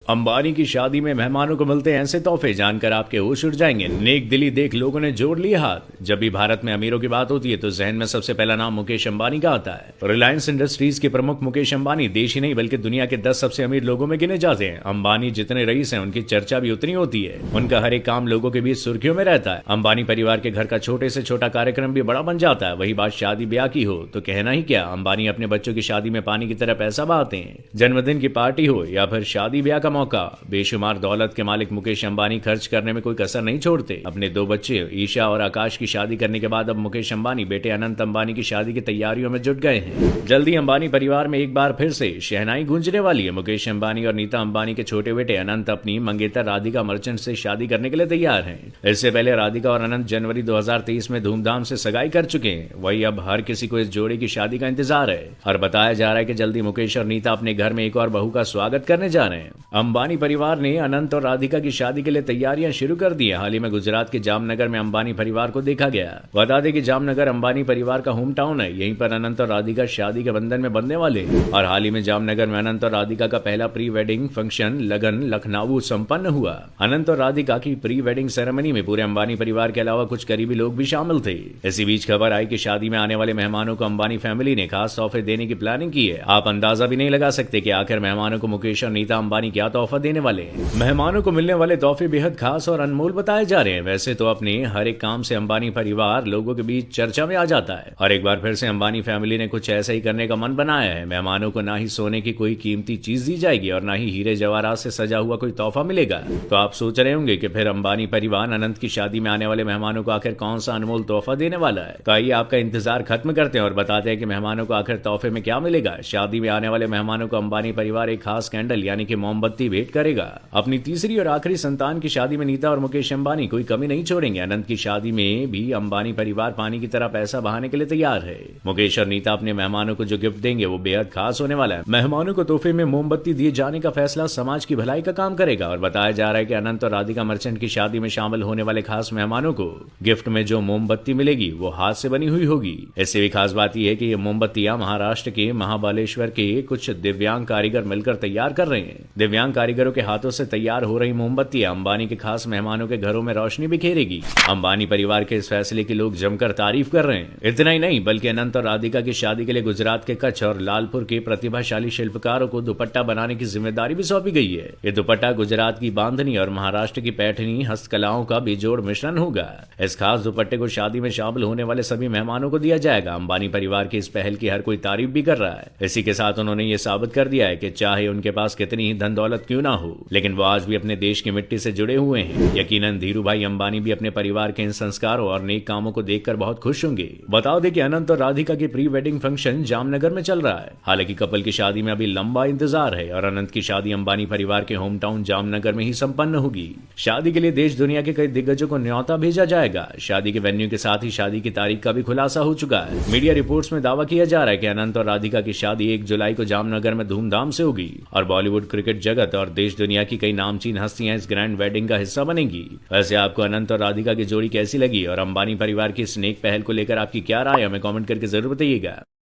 अंबानी की शादी में मेहमानों को मिलते हैं ऐसे तोहफे, जानकर आपके होश उड़ जाएंगे। नेक दिली देख लोगों ने जोड़ लिए हाथ। जब भी भारत में अमीरों की बात होती है तो जहन में सबसे पहला नाम मुकेश अंबानी का आता है। रिलायंस इंडस्ट्रीज के प्रमुख मुकेश अंबानी देश ही नहीं बल्कि दुनिया के 10 सबसे अमीर लोगों में गिने जाते हैं। अंबानी जितने रईस हैं उनकी चर्चा भी उतनी होती है। उनका हर एक काम लोगों के बीच सुर्खियों में रहता है। अंबानी परिवार के घर का छोटे से छोटा कार्यक्रम भी बड़ा बन जाता है। वही बात शादी ब्याह की हो तो कहना ही क्या, अंबानी अपने बच्चों की शादी में पानी की तरह पैसा बहाते हैं। जन्मदिन की पार्टी हो या फिर शादी ब्याह का मौका, बेशुमार दौलत के मालिक मुकेश अंबानी खर्च करने में कोई कसर नहीं छोड़ते। अपने 2 बच्चे ईशा और आकाश की शादी करने के बाद अब मुकेश अंबानी बेटे अनंत अंबानी की शादी की तैयारियों में जुट गए हैं। जल्दी अंबानी परिवार में एक बार फिर से शहनाई गूंजने वाली है। मुकेश अंबानी और नीता अंबानी के छोटे बेटे अनंत अपनी मंगेतर राधिका मर्चेंट से शादी करने के लिए तैयार हैं। इससे पहले राधिका और अनंत जनवरी 2023 में धूमधाम से सगाई कर चुके हैं। वही अब हर किसी को इस जोड़ी की शादी का इंतजार है और बताया जा रहा है कि जल्दी मुकेश और नीता अपने घर में एक और बहू का स्वागत करने जा रहे हैं। अंबानी परिवार ने अनंत और राधिका की शादी के लिए तैयारियां शुरू कर दी है। हाल ही में गुजरात के जामनगर में अंबानी परिवार को देखा गया। बता दें कि जामनगर अंबानी परिवार का होम टाउन है। यहीं पर अनंत और राधिका शादी के बंधन में बंधने वाले हैं। और हाल ही में जामनगर में अनंत और राधिका का पहला प्री वेडिंग फंक्शन लगन लखनऊ संपन्न हुआ। अनंत और राधिका की प्री वेडिंग सेरेमनी में पूरे अंबानी परिवार के अलावा कुछ करीबी लोग भी शामिल थे। इसी बीच खबर आई कि शादी में आने वाले मेहमानों को अंबानी फैमिली ने खास तोहफे देने की प्लानिंग की है। आप अंदाजा भी नहीं लगा सकते कि आखिर मेहमानों को मुकेश और नीता अंबानी क्या तोहफा देने वाले हैं। मेहमानों को मिलने वाले तोहफे बेहद खास और अनमोल बताए जा रहे हैं। वैसे तो अपने हर एक काम से अंबानी परिवार लोगों के बीच चर्चा में आ जाता है और एक बार फिर से अंबानी फैमिली ने कुछ ऐसा ही करने का मन बनाया है। मेहमानों को ना ही सोने की कोई कीमती चीज दी जाएगी और ना ही हीरे जवाहरात से सजा हुआ कोई तोहफा मिलेगा। तो आप सोच रहे होंगे कि फिर अंबानी परिवार अनंत की शादी में आने वाले मेहमानों को आखिर कौन सा अनमोल तोहफा देने वाला है। तो आइए आपका इंतजार खत्म करते हैं और बताते हैं कि मेहमानों को आखिर तोहफे में क्या मिलेगा। शादी में आने वाले मेहमानों को अंबानी परिवार एक खास कैंडल यानी कि मोमबत्ती भेंट करेगा। अपनी तीसरी और आखिरी संतान की शादी में नीता और मुकेश अंबानी कोई कमी नहीं छोड़ेंगे। अनंत की शादी में भी अंबानी परिवार पानी की तरह पैसा बहाने के लिए तैयार है। मुकेश और नीता अपने मेहमानों को जो गिफ्ट देंगे वो बेहद खास होने वाला है। मेहमानों को तोहफे में मोमबत्ती दिए जाने का फैसला समाज की भलाई का काम करेगा और बताया जा रहा है कि अनंत और राधिका मर्चेंट की शादी में शामिल होने वाले खास मेहमानों को गिफ्ट में जो मोमबत्ती मिलेगी वो हाथ से बनी हुई होगी। इससे भी खास बात यह है कि ये मोमबत्तियां महाराष्ट्र के महाबालेश्वर के कुछ दिव्यांग कारीगर मिलकर तैयार कर रहे हैं। दिव्यांग कारीगरों के हाथों से तैयार हो रही मोमबत्तियां अंबानी के खास मेहमानों के घरों में रोशनी बिखेरेगी। अंबानी परिवार के इस फैसले की लोग जमकर तारीफ कर रहे हैं। इतना ही नहीं बल्कि अनंत और राधिका की शादी के लिए गुजरात के कच्छ और लालपुर के प्रतिभाशाली शिल्पकारों को दुपट्टा बनाने की जिम्मेदारी भी सौंपी गई है। ये दुपट्टा गुजरात की बांधनी और महाराष्ट्र की पैठनी हस्तकलाओं का बेजोड़ मिश्रण होगा। इस खास दुपट्टे को शादी में शामिल होने वाले सभी मेहमानों को दिया जाएगा। अंबानी परिवार की इस पहल की हर कोई तारीफ भी कर रहा है। इसी के साथ उन्होंने ये साबित कर दिया है कि चाहे उनके पास कितनी ही धन दौलत क्यों ना हो लेकिन वो आज भी अपने देश की मिट्टी से जुड़े हुए हैं। यकीनन धीरू भाई अंबानी भी अपने परिवार के इन संस्कारों और नेक कामों को देखकर बहुत खुश होंगे। बताओ दे कि अनंत और राधिका की प्री वेडिंग फंक्शन जामनगर में चल रहा है। हालांकि कपल की शादी में अभी लंबा इंतजार है और अनंत की शादी अंबानी परिवार के होम टाउन जामनगर में ही संपन्न होगी। शादी के लिए देश दुनिया के कई दिग्गजों को न्योता भेजा जाएगा। शादी के वेन्यू के साथ ही शादी की तारीख का भी खुलासा हो चुका है। मीडिया रिपोर्ट्स में दावा किया जा रहा है कि अनंत और राधिका की शादी 1 जुलाई को जामनगर में धूमधाम से होगी और बॉलीवुड, क्रिकेट जगत और देश दुनिया की कई नामचीन हस्तियां इस ग्रैंड वेडिंग का हिस्सा बनेंगी। वैसे आपको अनंत और राधिका की जोड़ी कैसी लगी और अंबानी परिवार की स्नेक पहल को लेकर आपकी क्या राय है, हमें कमेंट करके जरूर बताइएगा।